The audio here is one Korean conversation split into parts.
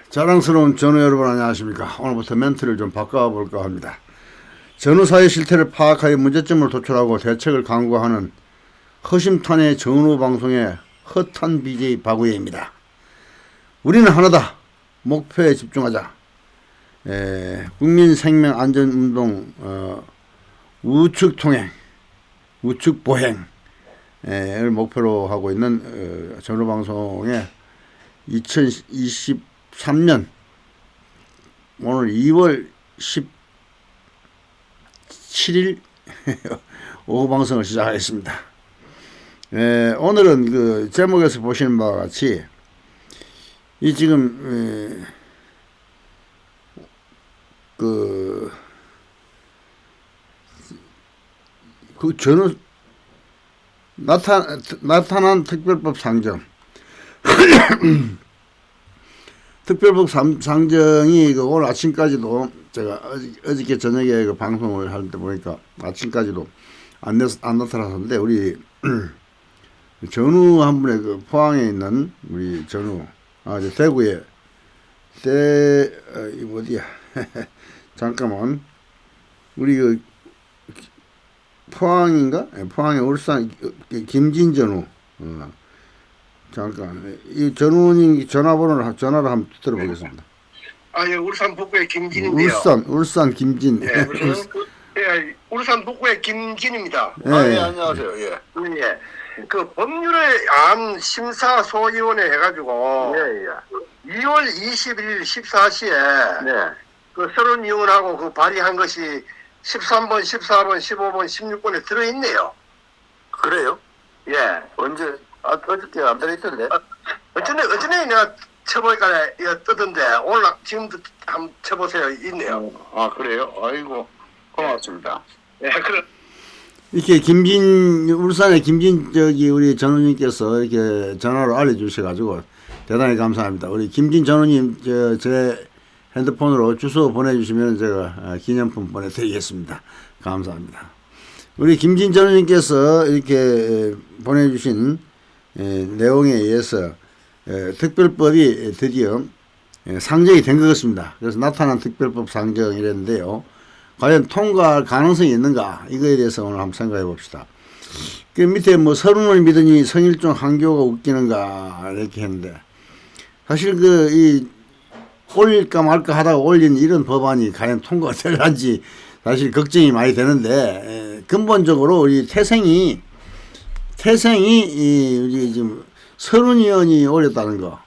자랑스러운 전우 여러분 안녕하십니까. 오늘부터 멘트를 좀 바꿔볼까 합니다. 전우사의 실태를 파악하여 문제점을 도출하고 대책을 강구하는 허심탄회 전우 방송의 허탄 BJ 박우예입니다. 우리는 하나다. 목표에 집중하자. 국민생명안전운동 우측통행, 우측보행을 목표로 하고 있는 전우방송의 2023년 오늘 2월 17일 오후 방송을 시작하겠습니다. 오늘은 그 제목에서 보시는 바와 같이 이 지금 그 전후 나타난 특별법 상정 특별법 상정이 오늘 아침까지도 제가 어저께 저녁에 그 방송을 할 때 보니까 아침까지도 안 나타났는데 우리 전우 한 분의 그 포항에 있는 우리 전우 이제 대구에 이거 어디야 잠깐만 우리 그 포항인가 포항의 울산 김진전우 잠깐 이 전우님 전화를 한번 들어보겠습니다. 예, 울산 북구의 김진인데요. 울산 김진. 예, 울산 북구의 김진입니다. 예. 안녕하세요. 예. 그 법률의 안 심사소위원회 해가지고 2월 21일 14시에 그 서른위원하고 그 발의한 것이 13번, 14번, 15번, 16번에 들어있네요. 그래요? 예. 언제? 어저께 안 들어있던데? 어쩌네 내가 쳐보니까 뜨던데 오늘 지금도 한번 쳐보세요. 있네요. 그래요? 아이고 고맙습니다. 예, 그럼. 이렇게 울산의 김진 우리 전우님께서 이렇게 전화로 알려주셔가지고 대단히 감사합니다. 우리 김진 전우님 제 핸드폰으로 주소 보내주시면 제가 기념품 보내드리겠습니다. 감사합니다. 우리 김진 전우님께서 이렇게 보내주신 내용에 의해서 특별법이 드디어 상정이 된 것 같습니다. 그래서 나타난 특별법 상정이랬는데요. 과연 통과할 가능성이 있는가 이거에 대해서 오늘 한번 생각해 봅시다. 그 밑에 뭐 서른을 믿으니 성일종 한교가 웃기는가 이렇게 했는데 사실 올릴까 말까 하다가 올린 이런 법안이 과연 통과가 될런지 사실 걱정이 많이 되는데 근본적으로 우리 태생이 우리 지금 서른위원이 올렸다는 거.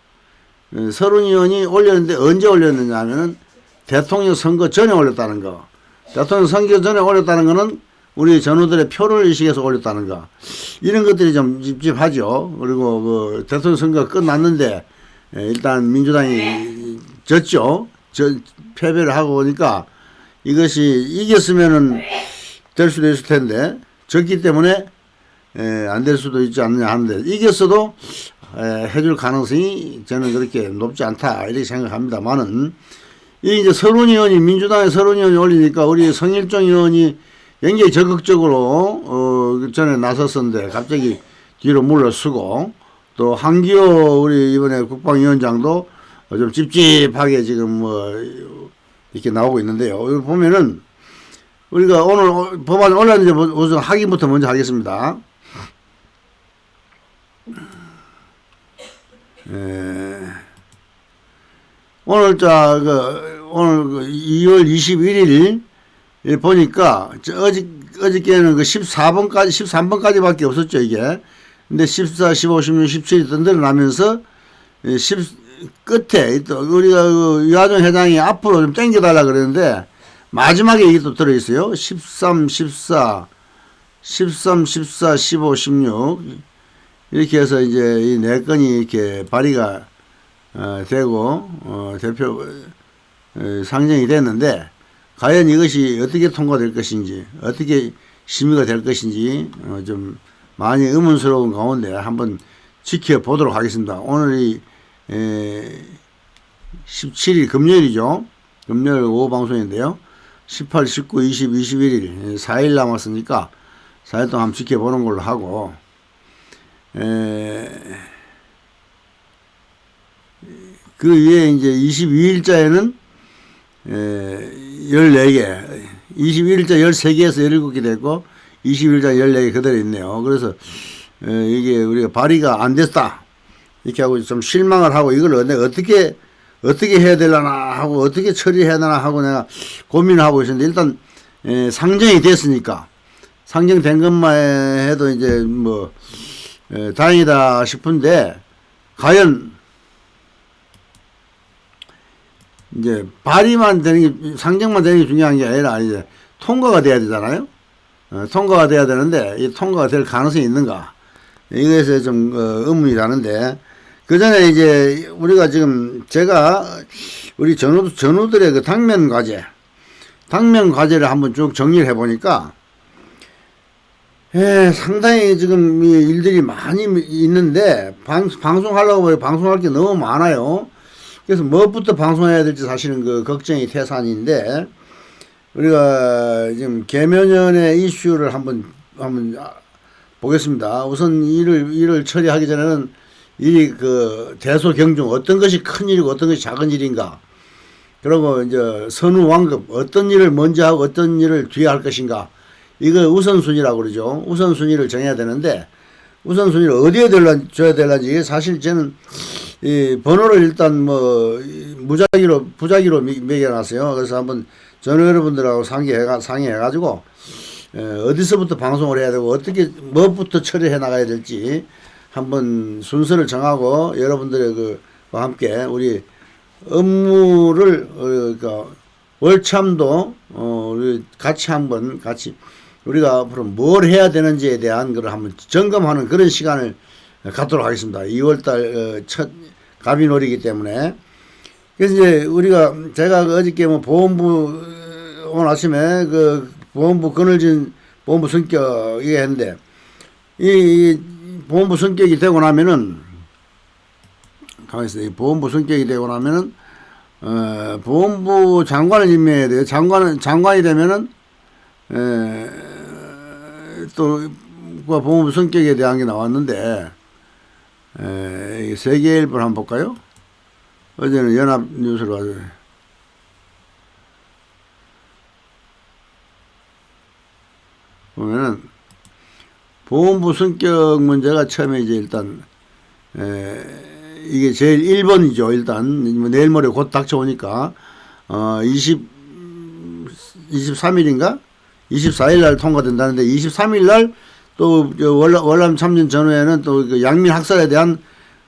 서른위원이 올렸는데 언제 올렸느냐 하면은 대통령 선거 전에 올렸다는 거. 대통령 선거 전에 올렸다는 거는 우리 전우들의 표를 의식해서 올렸다는 거. 이런 것들이 좀 찝찝하죠. 그리고 그 대통령 선거가 끝났는데 일단 민주당이 졌죠. 패배를 하고 보니까 이것이 이겼으면은 될 수도 있을 텐데 졌기 때문에 안 될 수도 있지 않느냐 하는데 이겼어도 해줄 가능성이 저는 그렇게 높지 않다 이렇게 생각합니다만은 이 이제 서른위원이 민주당의 서른위원이 올리니까 우리 성일종 의원이 굉장히 적극적으로 전에 나섰었는데 갑자기 뒤로 물러서고 또 한기호 우리 이번에 국방위원장도 좀 찝찝하게 지금 이렇게 나오고 있는데요. 여기 보면은 우리가 오늘 법안 올랐는지 우선 확인부터 먼저 하겠습니다. 오늘 오늘 2월 21일 보니까 어저께는 그 13번까지밖에 없었죠 이게. 근데 14, 15, 16, 17이 던들어나면서 끝에 또 우리가 유하정 회장이 앞으로 좀 당겨달라 그랬는데 마지막에 이게 또 들어있어요. 13, 14, 15, 16 이렇게 해서 이제 이 네 건이 이렇게 발의가 되고 대표 상정이 됐는데 과연 이것이 어떻게 통과될 것인지 어떻게 심의가 될 것인지 좀 많이 의문스러운 가운데 한번 지켜보도록 하겠습니다. 오늘이 17일 금요일이죠. 금요일 오후 방송인데요. 18, 19, 20, 21일 4일 남았으니까 4일 동안 한번 지켜보는 걸로 하고 그 위에 이제 22일자에는 14개, 22일자 13개에서 17개 됐고 21일자 14개 그대로 있네요. 그래서 이게 우리가 발의가 안 됐다 이렇게 하고 좀 실망을 하고 이걸 어떻게 해야 되려나 하고 어떻게 처리해야 되나 하고 내가 고민을 하고 있었는데 일단 상정이 됐으니까 상정된 것만 해도 이제 뭐 다행이다 싶은데 과연 이제 발의만 되는 게 상정만 되는 게 중요한 게 아니라 이제 통과가 돼야 되잖아요. 통과가 돼야 되는데 이 통과가 될 가능성이 있는가 이것에 좀 의문이 나는데 그 전에 이제 우리가 지금 제가 우리 전우들의 그 당면 과제를 한번 쭉 정리를 해보니까 상당히 지금 일들이 많이 있는데 방송하려고 보면 방송할 게 너무 많아요. 그래서 무엇부터 방송해야 될지 사실은 그 걱정이 태산인데 우리가 지금 계면연의 이슈를 한번 보겠습니다. 우선 일을 처리하기 전에는 이 그 대소경중 어떤 것이 큰 일이고 어떤 것이 작은 일인가 그리고 이제 선후완급 어떤 일을 먼저 하고 어떤 일을 뒤에 할 것인가 이거 우선순위라고 그러죠. 우선순위를 정해야 되는데 우선순위를 어디에 줘야 될런지 사실 저는 이 번호를 일단 뭐 부작위로 매겨놨어요. 그래서 한번 전화 여러분들하고 상의해가지고 어디서부터 방송을 해야 되고 어떻게 무엇부터 처리해 나가야 될지 한번 순서를 정하고 여러분들의 그와 함께 우리 업무를 그러니까 월참도 우리 같이 우리가 앞으로 뭘 해야 되는지에 대한 걸 한번 점검하는 그런 시간을 갖도록 하겠습니다. 2월달 첫 갑인월이기 때문에 그래서 이제 제가 어저께 뭐 보험부 오늘 아침에 그 보험부 그늘진 보험부 성격이 했는데 이 보험부 성격이 되고 나면은 가만히 있어요. 보험부 성격이 되고 나면은 보험부 장관을 임명해야 돼요. 장관이 되면은 또 보험부 성격에 대한 게 나왔는데 세계일보를 한번 볼까요? 어제는 연합뉴스로 가지고 보면은 보험부 성격 문제가 처음에 이제 일단 이게 제일 1번이죠. 일단 뭐 내일 모레 곧 닥쳐오니까 23일인가 24일 날 통과된다는데 23일 날 또 월남 참전 전후에는 또 그 양민 학살에 대한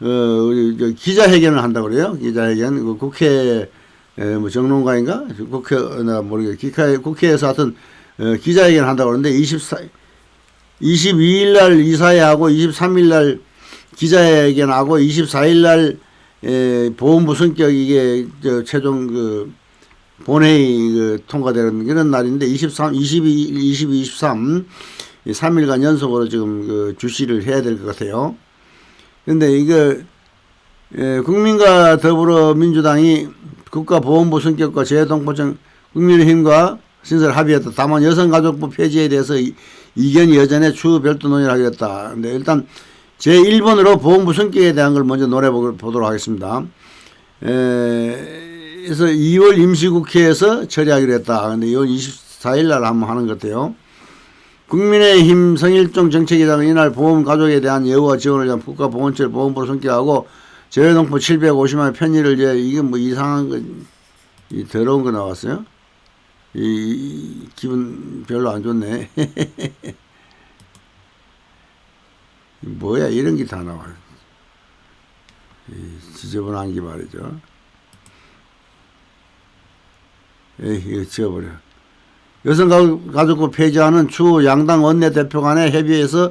우리 기자회견을 한다고 그래요. 기자회견 그 국회 뭐 정론가인가 국회 나 모르겠 국회에서 하여튼 기자회견을 한다고 그러는데 22일 날 이사회하고 23일 날 기자회견하고 24일 날 보험부 성격 이게 최종 그 본회의 통과되는 이런 날인데 23, 22, 23 3일간 연속으로 지금 그 주시를 해야 될 것 같아요. 근데 이거 국민과 더불어민주당이 국가보험부 성격과 재해동포청 국민의힘과 신설 합의했다. 다만 여성가족부 폐지에 대해서 이견이 여전해 추후 별도 논의를 하기로 했다. 근데 일단 제1번으로 보험부 성격에 대한 걸 먼저 노려보도록 하겠습니다. 그래서 2월 임시국회에서 처리하기로 했다. 근데 2월 24일 날 한번 하는 것 같아요. 국민의힘 성일종 정책위장은 이날 보험가족에 대한 예우와 지원을 위한 국가보건처를 보험부로 성격하고 재외동포 750만의 편의를 이게 뭐 이상한 거, 더러운 거 나왔어요? 기분 별로 안 좋네. 뭐야, 이런 게 다 나와요. 지저분한 게 말이죠. 이거 지워버려. 여성가족부 폐지하는 추후 양당 원내대표 간의 협의에서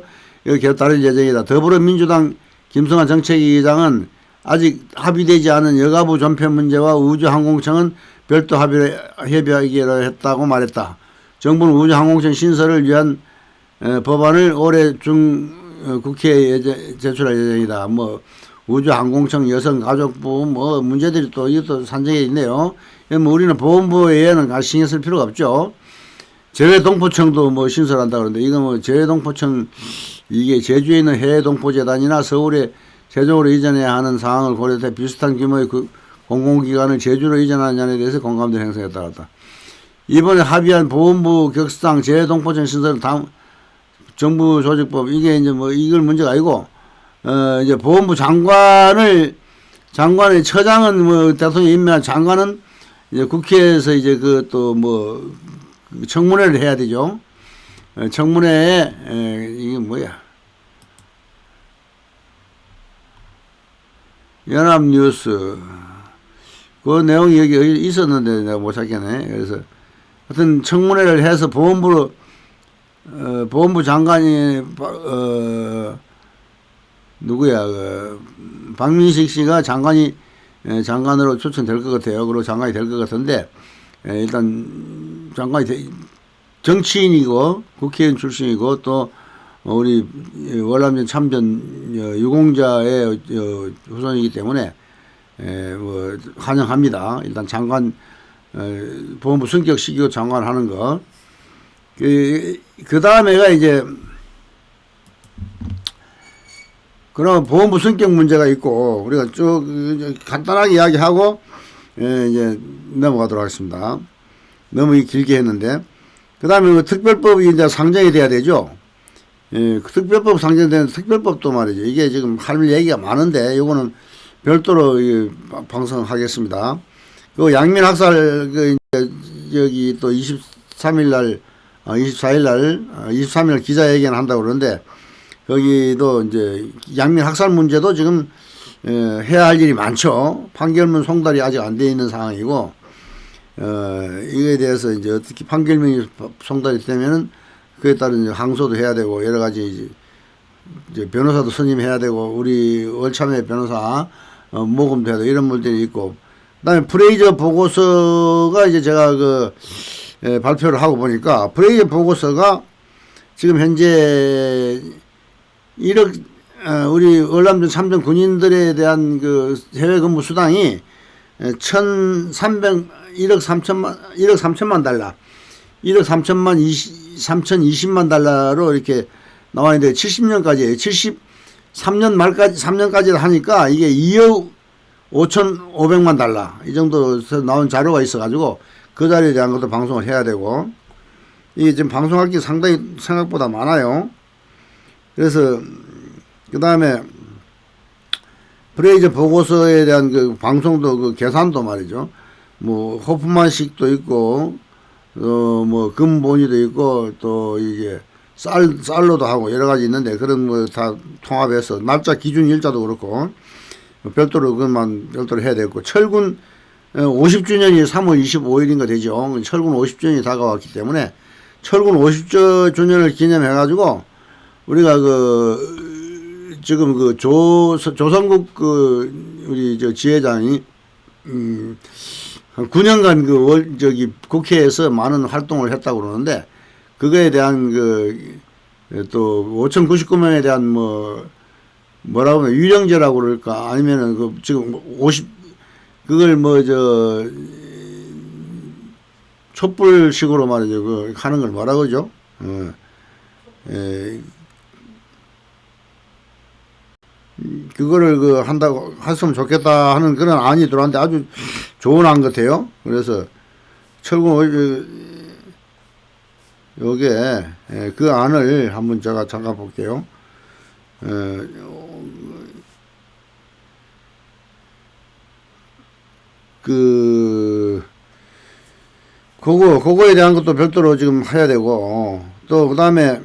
결단할 예정이다. 더불어민주당 김성환 정책위의장은 아직 합의되지 않은 여가부 존폐 문제와 우주항공청은 별도 협의하기로 했다고 말했다. 정부는 우주항공청 신설을 위한 법안을 올해 중 국회에 제출할 예정이다. 뭐 우주항공청, 여성가족부 뭐 문제들이 또 이것도 산정해 있네요. 뭐 우리는 보험부 외에는 신경 쓸 필요가 없죠. 재외동포청도 뭐 신설한다 그러는데 이거 뭐 재외동포청 이게 제주에 있는 해외동포재단이나 서울의 세종으로 이전해야 하는 상황을 고려해 비슷한 규모의 그 공공기관을 제주로 이전하느냐에 대해서 공감대를 형성했다 그랬다. 이번에 합의한 보훈부 격상 재동포청 신설 다음 정부 조직법 이게 이제 뭐 이걸 문제가 아니고 이제 보훈부 장관의 처장은 뭐 대통령이 임명한 장관은 이제 국회에서 이제 그 또 뭐 청문회를 해야 되죠. 청문회에 이게 뭐야? 연합뉴스 그 내용이 여기 있었는데 내가 못 찾겠네. 그래서 하여튼 청문회를 해서 보훈부 장관이 누구야? 박민식 씨가 장관으로 추천될 것 같아요. 그리고 장관이 될 것 같은데 일단 장관이 정치인이고 국회의원 출신이고 또 우리 월남전 참전 유공자의 후손이기 때문에 뭐 환영합니다. 일단 장관 보훈부 승격 시키고 장관 하는 거. 그 다음에가 이제 그럼 보훈부 승격 문제가 있고 우리가 쭉 간단하게 이야기하고 이제 넘어가도록 하겠습니다. 너무 길게 했는데 그 다음에 그 특별법이 이제 상정이 돼야 되죠. 그 특별법 상정되는 특별법도 말이죠. 이게 지금 할 얘기가 많은데 이거는 별도로 방송하겠습니다. 그 양민 학살 그 이제 여기 또 23일 날 24일 날 23일 기자회견 한다고 그러는데 거기도 이제 양민 학살 문제도 지금 해야 할 일이 많죠. 판결문 송달이 아직 안 돼 있는 상황이고 이거에 대해서 이제 어떻게 판결문이 송달이 되면은 그에 따른 항소도 해야 되고 여러 가지 이제 변호사도 선임해야 되고 우리 월참회 변호사 모금도 해야 되고 이런 문제들이 있고 그다음에 프레이저 보고서가 이제 제가 그 발표를 하고 보니까 프레이저 보고서가 지금 현재 1억 우리 월남전 참전 군인들에 대한 그 해외 근무 수당이 1억 3천만 달러 1억 3,020만 달러로 이렇게 나와 있는데 70년까지 73년 말까지 3년까지 하니까 이게 2억 5,500만 달러 이 정도 나온 자료가 있어 가지고 그 자리에 대한 것도 방송을 해야 되고 이게 지금 방송할 게 상당히 생각보다 많아요. 그래서 그 다음에 프레이저 보고서에 대한 그 방송도 그 계산도 말이죠. 뭐 호프만식도 있고 뭐 금본위도 있고 또 이게 쌀로도 하고 여러 가지 있는데 그런 거 다 통합해서 날짜 기준 일자도 그렇고 별도로 그것만 별도로 해야 되고 철군 50주년이 3월 25일인가 되죠. 철군 50주년이 다가왔기 때문에 철군 50주년을 기념해 가지고 우리가 그 지금 그 조선국 그 우리 저 지회장이 9년간 그 저기 국회에서 많은 활동을 했다고 그러는데 그거에 대한 그 또 5,099명에 대한 뭐라고 하면 유령제라고 그럴까 아니면은 그 지금 50 그걸 촛불식으로 말이죠. 그 하는 걸 뭐라 그러죠? 그거를 그 한다고 했으면 좋겠다 하는 그런 안이 들어왔는데 아주 좋은 안 같아요. 그래서 철군 요게 그 안을 한번 제가 잠깐 볼게요. 그거에 대한 것도 별도로 지금 해야 되고 또 그다음에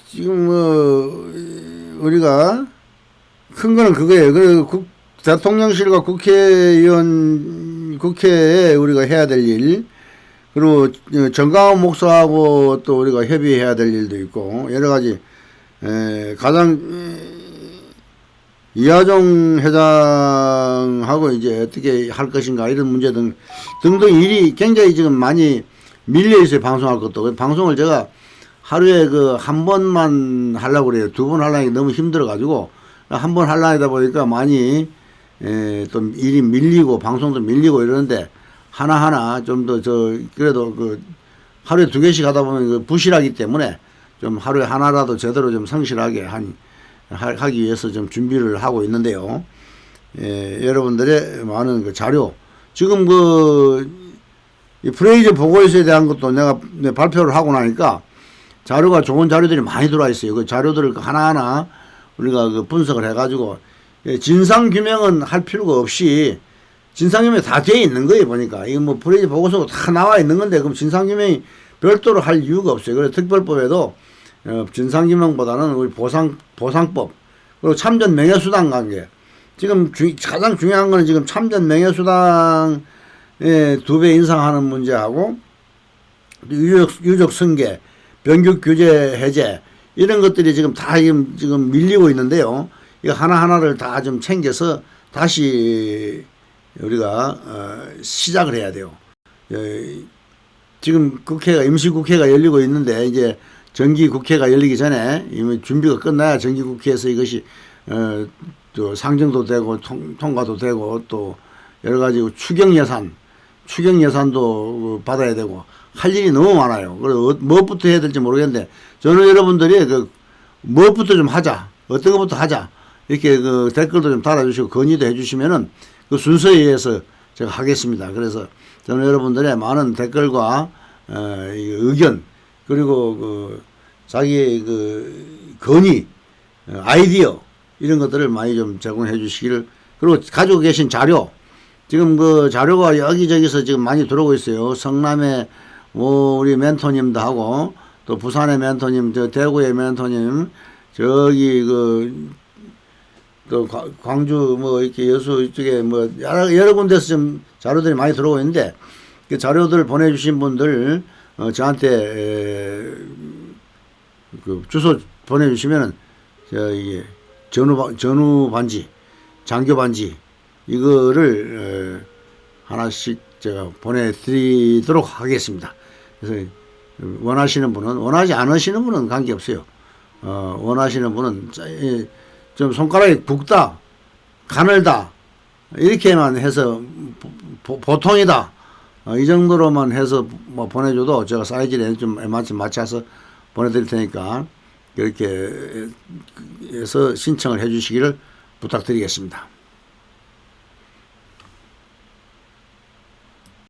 지금 우리가 큰 거는 그거예요. 그리고 대통령실과 국회에 우리가 해야 될 일, 그리고 정강원 목사하고 또 우리가 협의해야 될 일도 있고 여러 가지 가장 이하종 회장하고 이제 어떻게 할 것인가 이런 문제 등등 일이 굉장히 지금 많이 밀려 있어요. 방송할 것도. 방송을 제가 하루에 그 한 번만 하려고 그래요. 두 번 하려니 너무 힘들어 가지고 한 번 하려다 보니까 많이 또 일이 밀리고 방송도 밀리고 이러는데 하나하나 좀 더 그래도 그 하루에 2개씩 하다 보면 그 부실하기 때문에 좀 하루에 하나라도 제대로 좀 성실하게 하기 위해서 좀 준비를 하고 있는데요. 여러분들의 많은 그 자료, 지금 이 프레이저 보고서에 대한 것도 내가 발표를 하고 나니까 자료가 좋은 자료들이 많이 들어와 있어요. 그 자료들을 하나하나 우리가 그 분석을 해가지고 진상 규명은 할 필요가 없이 진상 규명이 다 돼 있는 거예요. 보니까 이거 뭐 프레이저 보고서가 다 나와 있는 건데 그럼 진상 규명이 별도로 할 이유가 없어요. 그래서 특별법에도 진상 규명보다는 우리 보상법 그리고 참전 명예수당 관계. 지금 가장 중요한 거는 지금 참전 명예수당에 2배 인상하는 문제하고 유족 승계, 병역 규제 해제 이런 것들이 지금 다 지금 밀리고 있는데요. 이거 하나하나를 다 좀 챙겨서 다시 우리가 시작을 해야 돼요. 지금 임시국회가 열리고 있는데 이제 정기국회가 열리기 전에 이미 준비가 끝나야 정기국회에서 이것이 또 상정도 되고 통과도 되고 또 여러 가지 추경 예산도 받아야 되고 할 일이 너무 많아요. 그래서 무엇부터 해야 될지 모르겠는데 저는 여러분들이 무엇부터 좀 하자, 어떤 것부터 하자 이렇게 댓글도 좀 달아주시고 건의도 해주시면은 그 순서에 의해서 제가 하겠습니다. 그래서 저는 여러분들의 많은 댓글과 의견 그리고 자기의 건의, 아이디어 이런 것들을 많이 좀 제공해 주시기를. 그리고 가지고 계신 자료, 지금 자료가 여기저기서 지금 많이 들어오고 있어요. 성남의 우리 멘토님도 하고 또 부산의 멘토님, 대구의 멘토님, 저기 또 광주 이렇게 여수 이쪽에 여러 군데서 좀 자료들이 많이 들어오고 있는데 그 자료들을 보내주신 분들 저한테 주소 보내주시면은 이게 전후 반지, 장교 반지 이거를 하나씩 제가 보내드리도록 하겠습니다. 그래서 원하시는 분은, 원하지 않으시는 분은 관계없어요. 원하시는 분은 좀 손가락이 굵다, 가늘다 이렇게만 해서 보통이다 이 정도로만 해서 보내줘도 제가 사이즈를 좀 맞춰서 보내드릴 테니까 그렇게 해서 신청을 해 주시기를 부탁드리겠습니다.